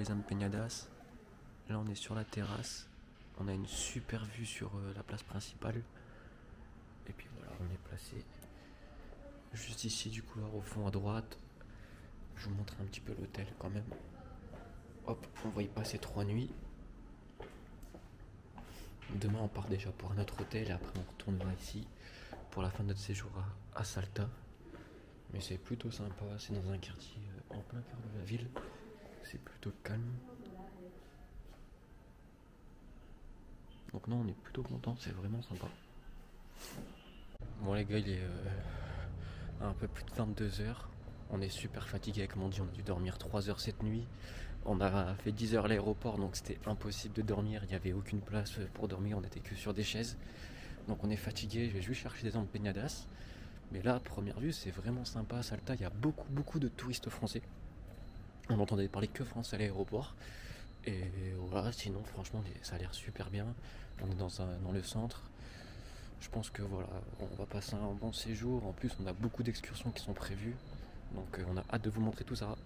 les Empeñadas. Là on est sur la terrasse. On a une super vue sur la place principale. Et puis voilà, on est placé juste ici du couloir au fond à droite. Je vous montre un petit peu l'hôtel quand même. Hop, on va y passer 3 nuits. Demain on part déjà pour un autre hôtel et après on retournera ici pour la fin de notre séjour à Salta. Mais c'est plutôt sympa, c'est dans un quartier en plein cœur de la ville. C'est plutôt calme. Donc non, on est plutôt content, c'est vraiment sympa. Bon les gars, il est un peu plus de 22h. On est super fatigué, comme on dit, on a dû dormir 3 heures cette nuit. On a fait 10 heures à l'aéroport, donc c'était impossible de dormir. Il n'y avait aucune place pour dormir, on n'était que sur des chaises. Donc on est fatigué, je vais juste chercher des empeñadas. Mais là, à première vue, c'est vraiment sympa à Salta. Il y a beaucoup de touristes français. On n'entendait parler que français à l'aéroport. Et voilà, sinon franchement, ça a l'air super bien. On est dans le centre. Je pense que voilà, on va passer un bon séjour. En plus, on a beaucoup d'excursions qui sont prévues. Donc on a hâte de vous montrer tout ça.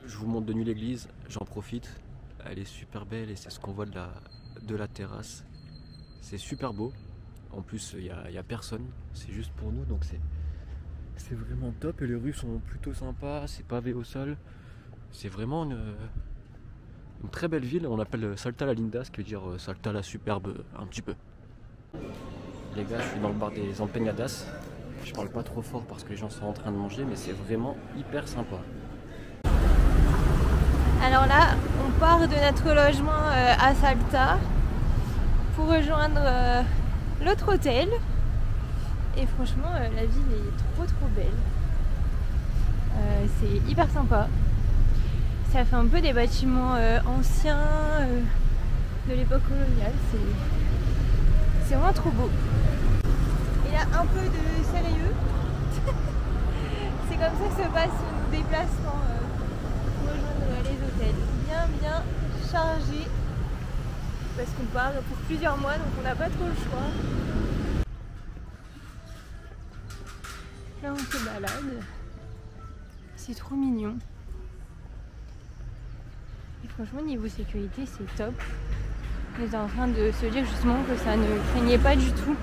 Je vous montre de nuit l'église, j'en profite. Elle est super belle et c'est ce qu'on voit de la terrasse. C'est super beau. En plus, il y a personne. C'est juste pour nous, donc c'est vraiment top. Et les rues sont plutôt sympas. C'est pavé au sol. C'est vraiment une très belle ville. On l'appelle Salta la Linda, ce qui veut dire Salta la superbe un petit peu. Les gars, je suis dans le bar des Empeñadas. Je parle pas trop fort parce que les gens sont en train de manger, mais c'est vraiment hyper sympa. Alors là, on part de notre logement à Salta pour rejoindre l'autre hôtel. Et franchement, la ville est trop belle. C'est hyper sympa. Ça fait un peu des bâtiments anciens de l'époque coloniale. C'est vraiment trop beau. Il y a un peu de sérieux. C'est comme ça que se passe nos déplacements pour rejoindre les hôtels. Bien chargé. Parce qu'on part pour plusieurs mois, donc on n'a pas trop le choix. Là on se balade. C'est trop mignon. Et franchement niveau sécurité c'est top. On est en train de se dire justement que ça ne craignait pas du tout.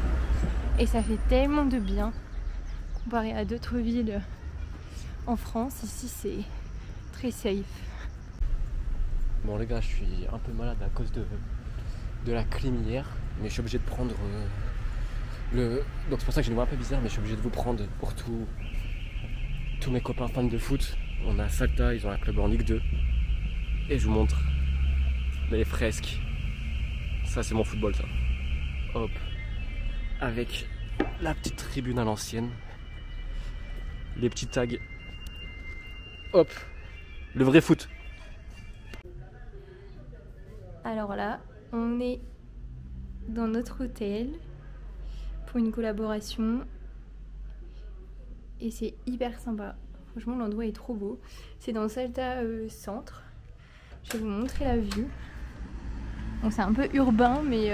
Et ça fait tellement de bien. Comparé à d'autres villes en France, ici c'est très safe. Bon les gars, je suis un peu malade à cause de la clim hier. Mais je suis obligé de prendre donc c'est pour ça que j'ai une voix un peu bizarre, mais je suis obligé de vous prendre pour tous mes copains fans de foot. On a Salta, ils ont un club en Ligue 2. Et je vous montre les fresques. Ça c'est mon football ça. Hop. Avec la petite tribune à l'ancienne. Les petits tags. Hop. Le vrai foot. Alors là, on est dans notre hôtel pour une collaboration. Et c'est hyper sympa. Franchement, l'endroit est trop beau. C'est dans Salta centre. Je vais vous montrer la vue. Bon, c'est un peu urbain, mais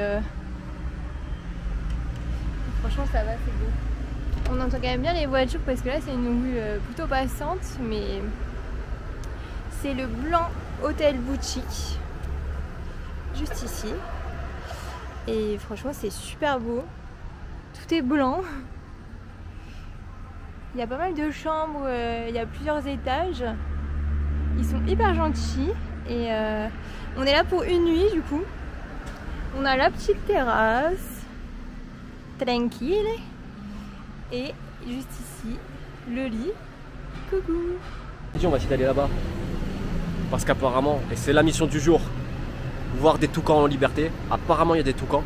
franchement, ça va, c'est beau. On entend quand même bien les voitures parce que là, c'est une rue plutôt passante, mais c'est le Blanc Hôtel Boutique, juste ici. Et franchement, c'est super beau. Tout est blanc. Il y a pas mal de chambres, il y a plusieurs étages. Ils sont hyper gentils. Et on est là pour une nuit du coup. On a la petite terrasse. Tranquille. Et juste ici, le lit. Coucou. On va essayer d'aller là-bas. Parce qu'apparemment, et c'est la mission du jour, voir des toucans en liberté. Apparemment il y a des toucans.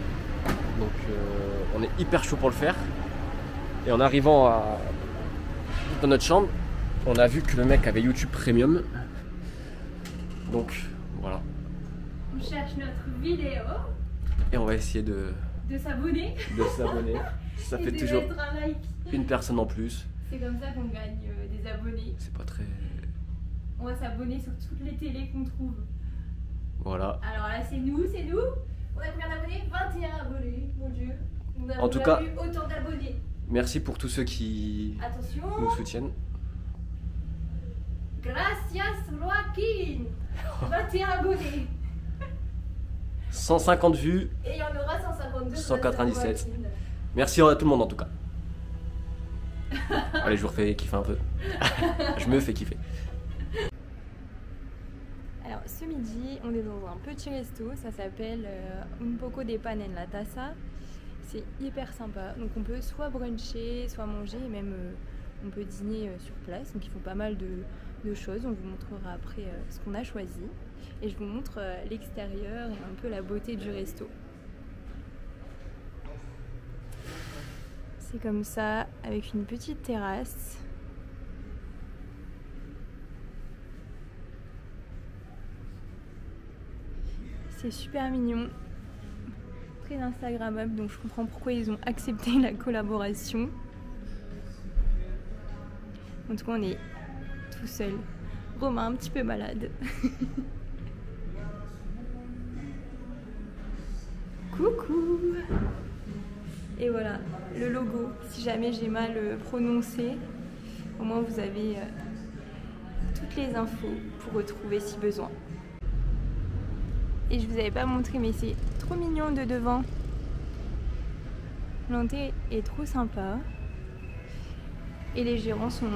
Donc on est hyper chaud pour le faire. Et en arrivant dans notre chambre, on a vu que le mec avait YouTube Premium. Donc voilà. On cherche notre vidéo. Et on va essayer de s'abonner. Ça fait toujours une personne en plus. C'est comme ça qu'on gagne des abonnés. C'est pas très... On va s'abonner sur toutes les télés qu'on trouve. Voilà. Alors là c'est nous. On a combien d'abonnés? 21 abonnés, mon dieu. On a En tout cas, eu autant d'abonnés. Merci pour tous ceux qui nous soutiennent. Gracias Joaquin. 21 abonnés. 150 vues. Et il y en aura 152. 197. Merci à tout le monde en tout cas. Allez, je vous refais kiffer un peu. Je me fais kiffer. Alors ce midi, on est dans un petit resto, ça s'appelle Un poco de pan en la taza. C'est hyper sympa, donc on peut soit bruncher, soit manger, et même on peut dîner sur place. Donc ils font pas mal de choses, on vous montrera après ce qu'on a choisi. Et je vous montre l'extérieur et un peu la beauté du resto. C'est comme ça, avec une petite terrasse. C'est super mignon, très instagrammable, donc je comprends pourquoi ils ont accepté la collaboration. En tout cas, on est tout seul. Romain un petit peu malade. Coucou. Et voilà, le logo, si jamais j'ai mal prononcé, au moins vous avez toutes les infos pour retrouver si besoin. Et je vous avais pas montré, mais c'est trop mignon de devant. L'entrée est trop sympa. Et les gérants sont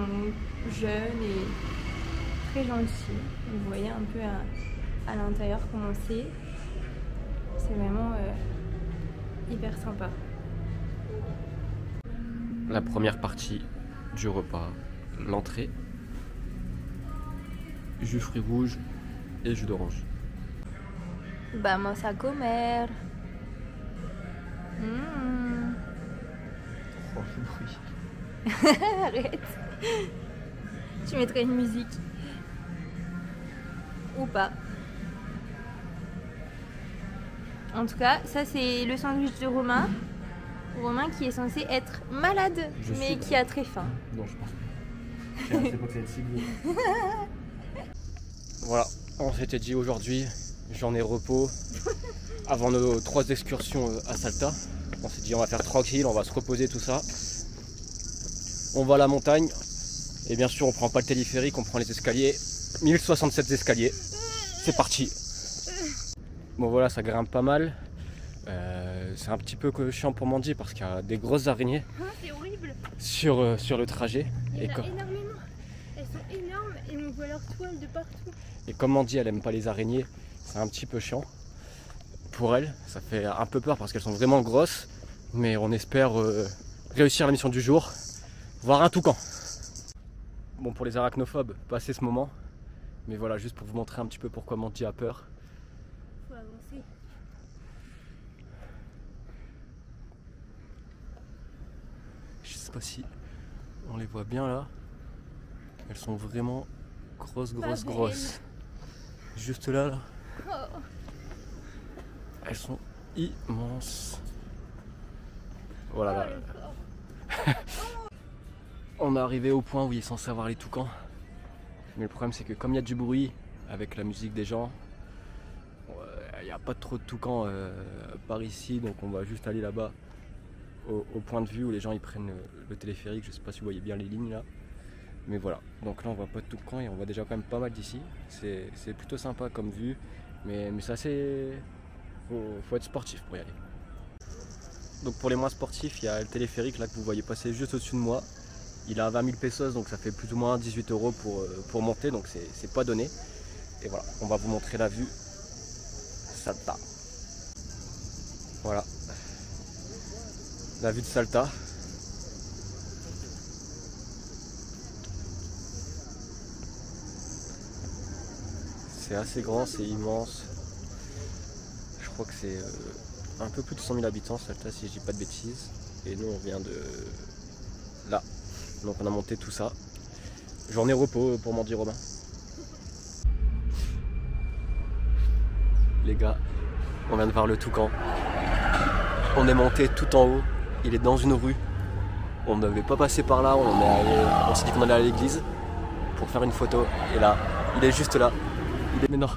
jeunes et très gentils. Vous voyez un peu à l'intérieur comment c'est. C'est vraiment hyper sympa. La première partie du repas, l'entrée, jus fruits rouges et jus d'orange. Vamos a comer. Oh, le bruit. Arrête. Tu mettrais une musique. Ou pas. En tout cas, ça c'est le sandwich de Romain. Romain qui est censé être malade, mais qui a très faim. Non, je pense pas. C'est pas que ça va être si gros. Voilà, on s'était dit aujourd'hui, journée repos, avant nos 3 excursions à Salta. On s'est dit on va faire tranquille, on va se reposer tout ça. On va à la montagne, et bien sûr on prend pas le téléphérique, on prend les escaliers. 1067 escaliers, c'est parti. Bon voilà, ça grimpe pas mal. C'est un petit peu chiant pour Mandy parce qu'il y a des grosses araignées sur le trajet. Il y en a énormément. Elles sont énormes et on voit leurs toiles de partout. Et comme Mandy elle aime pas les araignées, c'est un petit peu chiant pour elle. Ça fait un peu peur parce qu'elles sont vraiment grosses. Mais on espère réussir la mission du jour, voir un toucan. Bon, pour les arachnophobes, passez ce moment. Mais voilà, juste pour vous montrer un petit peu pourquoi Mandy a peur. Faut avancer. Je sais pas si on les voit bien là. Elles sont vraiment grosses. Juste là. Oh. Elles sont immenses. Voilà là. On est arrivé au point où il est censé avoir les toucans. Mais le problème c'est que comme il y a du bruit avec la musique des gens, il n'y a pas trop de toucans par ici, donc on va juste aller là-bas au point de vue où les gens ils prennent le téléphérique. Je sais pas si vous voyez bien les lignes là, mais voilà. Donc là on voit pas de toucans et on voit déjà quand même pas mal d'ici. C'est plutôt sympa comme vue, mais c'est assez... faut être sportif pour y aller. Donc pour les moins sportifs, il y a le téléphérique là que vous voyez passer juste au-dessus de moi. Il a 20 000 pesos, donc ça fait plus ou moins 18 € pour monter, donc c'est pas donné. Et voilà, on va vous montrer la vue Salta. Voilà, la vue de Salta. C'est assez grand, c'est immense. Je crois que c'est un peu plus de 100 000 habitants Salta si je dis pas de bêtises. Et nous on vient de là. Donc on a monté tout ça. Journée repos pour Mandy Romain. Les gars, on vient de voir le toucan. On est monté tout en haut. Il est dans une rue. On ne devait pas passer par là. On s'est dit qu'on allait à l'église pour faire une photo. Et là, il est juste là. Mais non.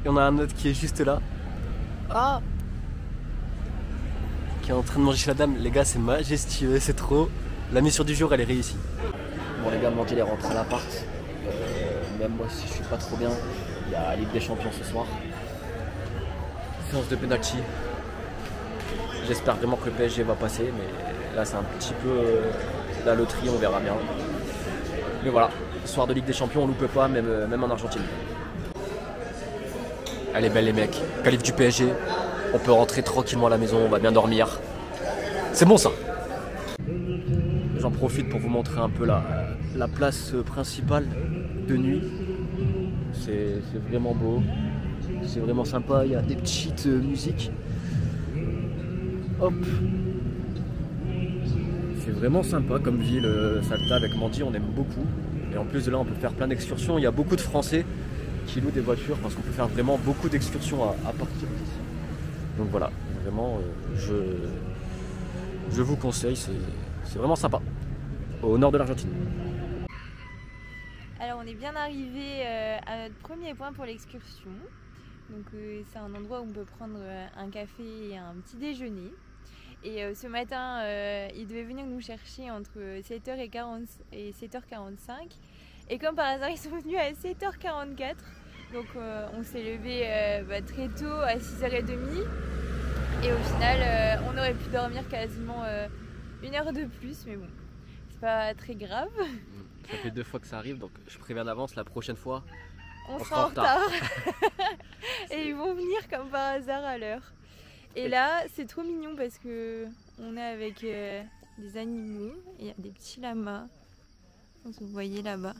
Et on a un autre qui est juste là. Ah, qui est en train de manger chez la dame. Les gars, c'est majestueux, c'est trop. La mission du jour, elle est réussie. Bon les gars, Mandy elle est rentrée à l'appart. Même moi si je suis pas trop bien, il y a Ligue des Champions ce soir. Séance de penalty. J'espère vraiment que le PSG va passer, mais là c'est un petit peu la loterie, on verra bien. Mais voilà, soir de Ligue des Champions, on loupe pas, même en Argentine. Elle est belle les mecs, qualif du PSG, on peut rentrer tranquillement à la maison, on va bien dormir. C'est bon ça. J'en profite pour vous montrer un peu la place principale de nuit. C'est vraiment beau, c'est vraiment sympa, il y a des petites musiques. Hop. C'est vraiment sympa comme ville, Salta avec Mandy, on aime beaucoup. Et en plus de là on peut faire plein d'excursions, il y a beaucoup de Français qui louent des voitures parce qu'on peut faire vraiment beaucoup d'excursions à partir d'ici. Donc voilà, vraiment je vous conseille, c'est vraiment sympa, au nord de l'Argentine. Alors on est bien arrivé à notre premier point pour l'excursion. Donc c'est un endroit où on peut prendre un café et un petit déjeuner. Et ce matin, ils devaient venir nous chercher entre 7h40 et 7h45. Et comme par hasard, ils sont venus à 7h44. Donc on s'est levé très tôt, à 6h30. Et au final, on aurait pu dormir quasiment 1 heure de plus. Mais bon, c'est pas très grave. Ça fait 2 fois que ça arrive, donc je préviens d'avance, la prochaine fois, on sera en retard. Et ils vont venir comme par hasard à l'heure. Et là, c'est trop mignon parce que on est avec des animaux. Il y a des petits lamas. Vous voyez là-bas.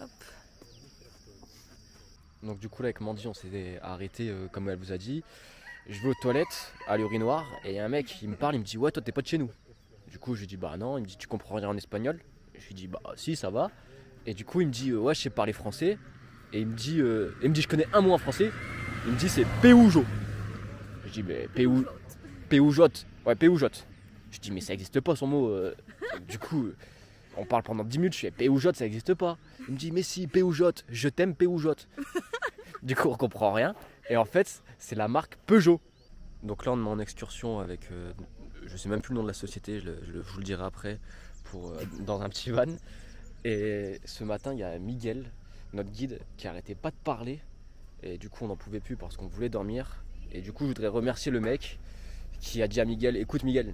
Hop. Donc du coup là avec Mandy on s'est arrêté comme elle vous a dit. Je vais aux toilettes, à l'urinoir, et un mec il me parle, il me dit ouais toi t'es pas de chez nous. Du coup je lui dis bah non, il me dit tu comprends rien en espagnol. Je lui dis bah si ça va. Et du coup il me dit ouais je sais parler français. Et il me dit je connais un mot en français. Il me dit c'est Peugeot. Je dis mais Peugeot. Ouais Peugeot. Je dis mais ça existe pas son mot. Du coup on parle pendant 10 minutes, je fais Peugeot ça existe pas. Il me dit mais si Peugeot, je t'aime Peugeot. Du coup on comprend rien. Et en fait c'est la marque Peugeot. Donc là on est en excursion avec, je sais même plus le nom de la société, je vous le dirai après, dans un petit van. Et ce matin il y a Miguel, notre guide, qui arrêtait pas de parler. Et du coup on n'en pouvait plus parce qu'on voulait dormir. Et du coup je voudrais remercier le mec qui a dit à Miguel, écoute Miguel,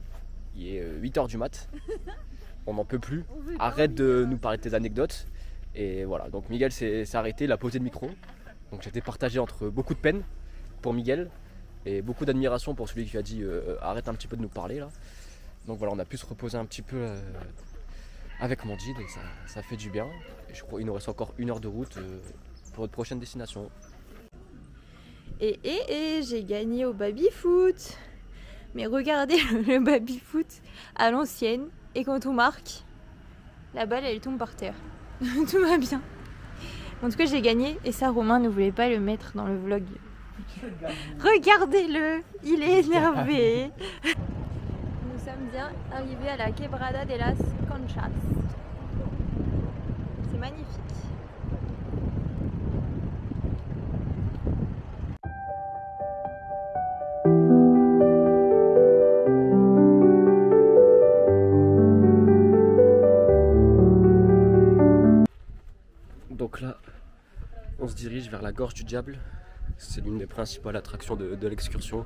il est 8h du mat, on n'en peut plus, arrête de nous parler de tes anecdotes. Et voilà, donc Miguel s'est arrêté, il a posé le micro. Donc j'étais partagé entre beaucoup de peine pour Miguel et beaucoup d'admiration pour celui qui a dit arrête un petit peu de nous parler là. Donc voilà, on a pu se reposer un petit peu avec Mandy, donc ça fait du bien. Et je crois qu'il nous reste encore 1 heure de route pour notre prochaine destination. Et j'ai gagné au baby-foot. Mais regardez le baby-foot à l'ancienne. Et quand on marque, la balle elle tombe par terre. Tout va bien. En tout cas j'ai gagné. Et ça Romain ne voulait pas le mettre dans le vlog. Regardez-le, il est énervé. Nous sommes bien arrivés à la Quebrada de las Conchas. C'est magnifique. Donc là, on se dirige vers la Gorge du Diable. C'est l'une des principales attractions de l'excursion.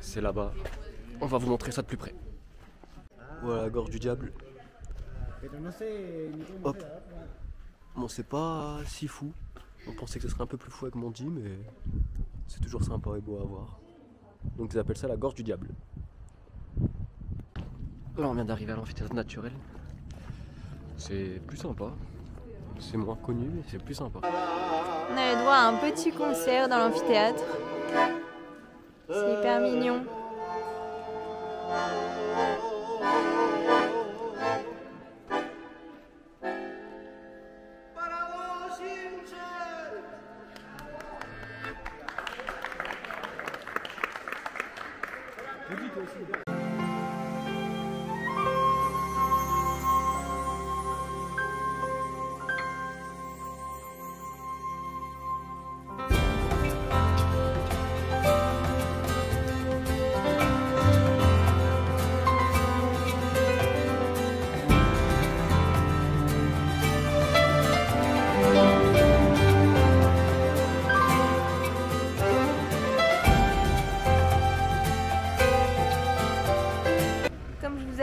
C'est là-bas. On va vous montrer ça de plus près. Voilà la Gorge du Diable. Hop. Bon, c'est pas si fou. On pensait que ce serait un peu plus fou avec Mandy, mais c'est toujours sympa et beau à voir. Donc ils appellent ça la Gorge du Diable. Là on vient d'arriver à l'amphithéâtre naturel. C'est plus sympa. C'est moins connu, mais c'est plus sympa. On a le droit à un petit concert dans l'amphithéâtre. C'est hyper mignon.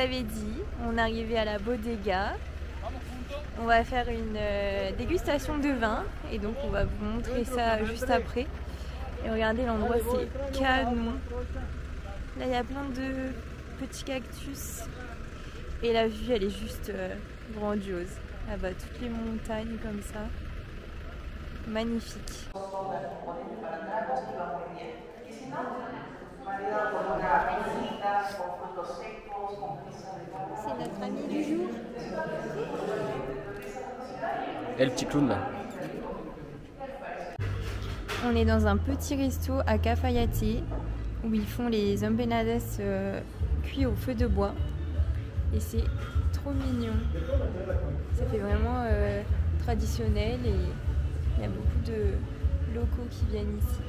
avais dit, on est arrivé à la Bodega. On va faire une dégustation de vin et donc on va vous montrer ça juste après. Et regardez, l'endroit c'est canon. Là il y a plein de petits cactus et la vue elle est juste grandiose. Là-bas toutes les montagnes comme ça. Magnifique. C'est notre ami du jour. Et le petit clown là. On est dans un petit resto à Cafayate où ils font les empanadas cuits au feu de bois. Et c'est trop mignon. Ça fait vraiment traditionnel et il y a beaucoup de locaux qui viennent ici.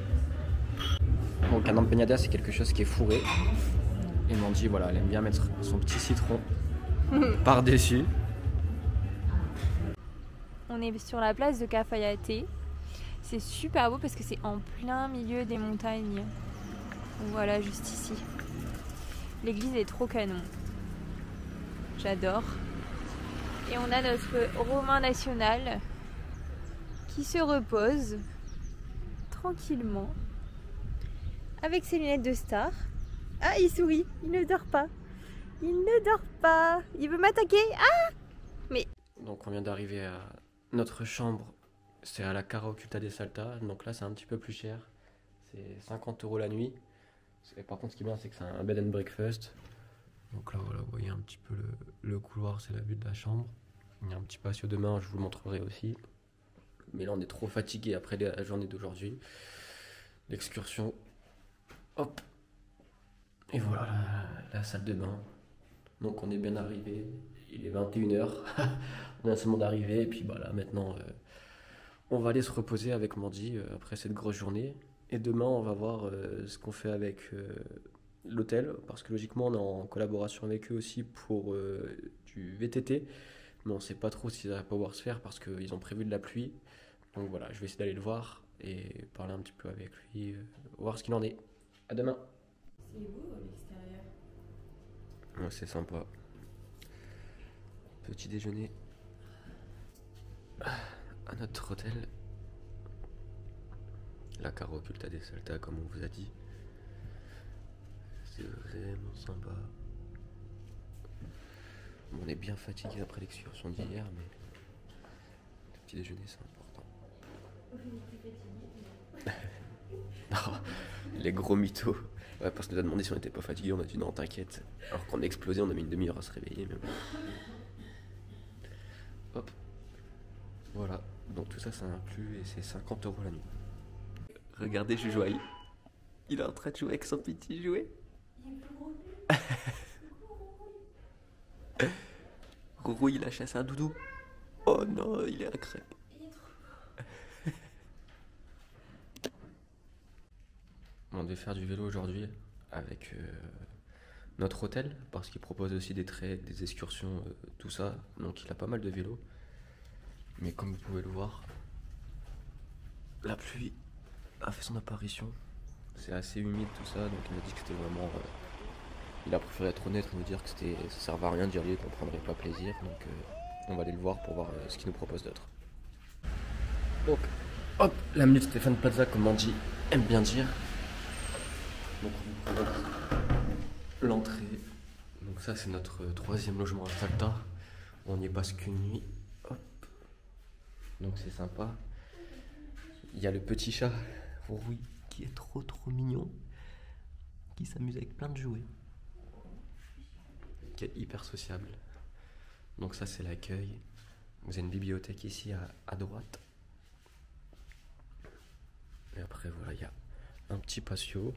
Donc un empanada c'est quelque chose qui est fourré. Et Mandy voilà, elle aime bien mettre son petit citron par-dessus. On est sur la place de Cafayate. C'est super beau parce que c'est en plein milieu des montagnes. Donc voilà, juste ici. L'église est trop canon. J'adore. Et on a notre Romain national qui se repose tranquillement avec ses lunettes de star. Ah, il sourit, il ne dort pas. Il ne dort pas. Il veut m'attaquer. Ah! Mais... Donc on vient d'arriver à notre chambre. C'est à la Cara Occulta des Salta. Donc là c'est un petit peu plus cher. C'est 50 € la nuit. Et par contre ce qui est bien c'est que c'est un bed and breakfast. Donc là voilà, vous voyez un petit peu le couloir, c'est la vue de la chambre. Il y a un petit patio demain, je vous le montrerai aussi. Mais là on est trop fatigué après la journée d'aujourd'hui. L'excursion. Hop. Et voilà la salle de bain. Donc on est bien arrivé. Il est 21 h. On vient seulement d'arriver. Et puis bah là maintenant on va aller se reposer avec Mandy après cette grosse journée. Et demain on va voir ce qu'on fait avec l'hôtel. Parce que logiquement on est en collaboration avec eux aussi pour du VTT. Mais on ne sait pas trop si ça va pouvoir se faire parce qu'ils ont prévu de la pluie. Donc voilà, je vais essayer d'aller le voir et parler un petit peu avec lui, voir ce qu'il en est. À demain. C'est beau à l'extérieur. Ouais, c'est sympa. Petit déjeuner à notre hôtel. La Cara Occulta des Salta, comme on vous a dit. C'est vraiment sympa. On est bien fatigué après l'excursion d'hier, mais le petit déjeuner c'est important. Non, les gros mythos. Ouais, parce qu'on nous a demandé si on n'était pas fatigué, on a dit non, t'inquiète. Alors qu'on a explosé, on a mis une demi-heure à se réveiller. Mais bon. Hop. Voilà. Donc tout ça, ça inclut et c'est 50 € la nuit. Regardez, Jujoa, il est en train de jouer avec son petit jouet. Rourou, il a chassé un doudou. Oh non, il est à crêpe. On devait faire du vélo aujourd'hui avec notre hôtel parce qu'il propose aussi des traits, des excursions, tout ça. Donc il a pas mal de vélos. Mais comme vous pouvez le voir, la pluie a fait son apparition. C'est assez humide tout ça, donc il m'a dit que c'était vraiment... il a préféré être honnête et nous dire que ça servait à rien de dire lui qu'on prendrait pas plaisir. Donc on va aller le voir pour voir ce qu'il nous propose d'autre. Donc hop, la minute Stéphane Plaza, comme Mandy aime bien dire. Donc on vous présente l'entrée. Donc ça c'est notre 3e logement à Salta. On n'y passe qu'une nuit. Hop. Donc c'est sympa. Il y a le petit chat Rui qui est trop mignon, qui s'amuse avec plein de jouets, qui est hyper sociable. Donc ça c'est l'accueil. Vous avez une bibliothèque ici à droite. Et après voilà, il y a un petit patio.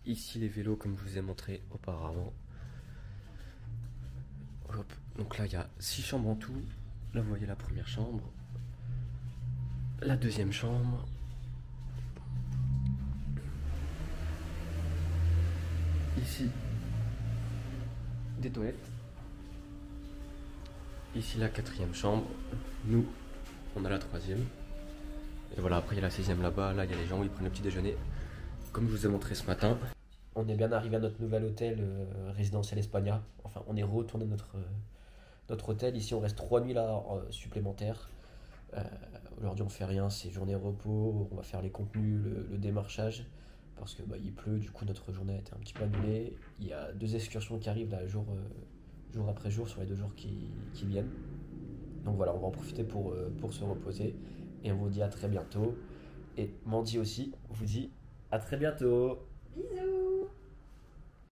Ici les vélos comme je vous ai montré auparavant. Hop. Donc là il y a 6 chambres en tout. Là vous voyez la première chambre. La deuxième chambre. Ici des toilettes. Ici la 4e chambre. Nous on a la 3e. Et voilà, après il y a la 6e là-bas. Là il y a les gens où ils prennent le petit déjeuner. Comme je vous ai montré ce matin. On est bien arrivé à notre nouvel hôtel résidentiel Espagna. Enfin, on est retourné à notre hôtel. Ici, on reste 3 nuits là supplémentaires. Aujourd'hui, on fait rien, c'est journée repos. On va faire les contenus, le démarchage. Parce que il pleut, du coup, notre journée a été un petit peu annulée. Il y a 2 excursions qui arrivent là, jour après jour, sur les 2 jours qui viennent. Donc voilà, on va en profiter pour se reposer. Et on vous dit à très bientôt. Et Mandy aussi, on vous dit à très bientôt. Bisous.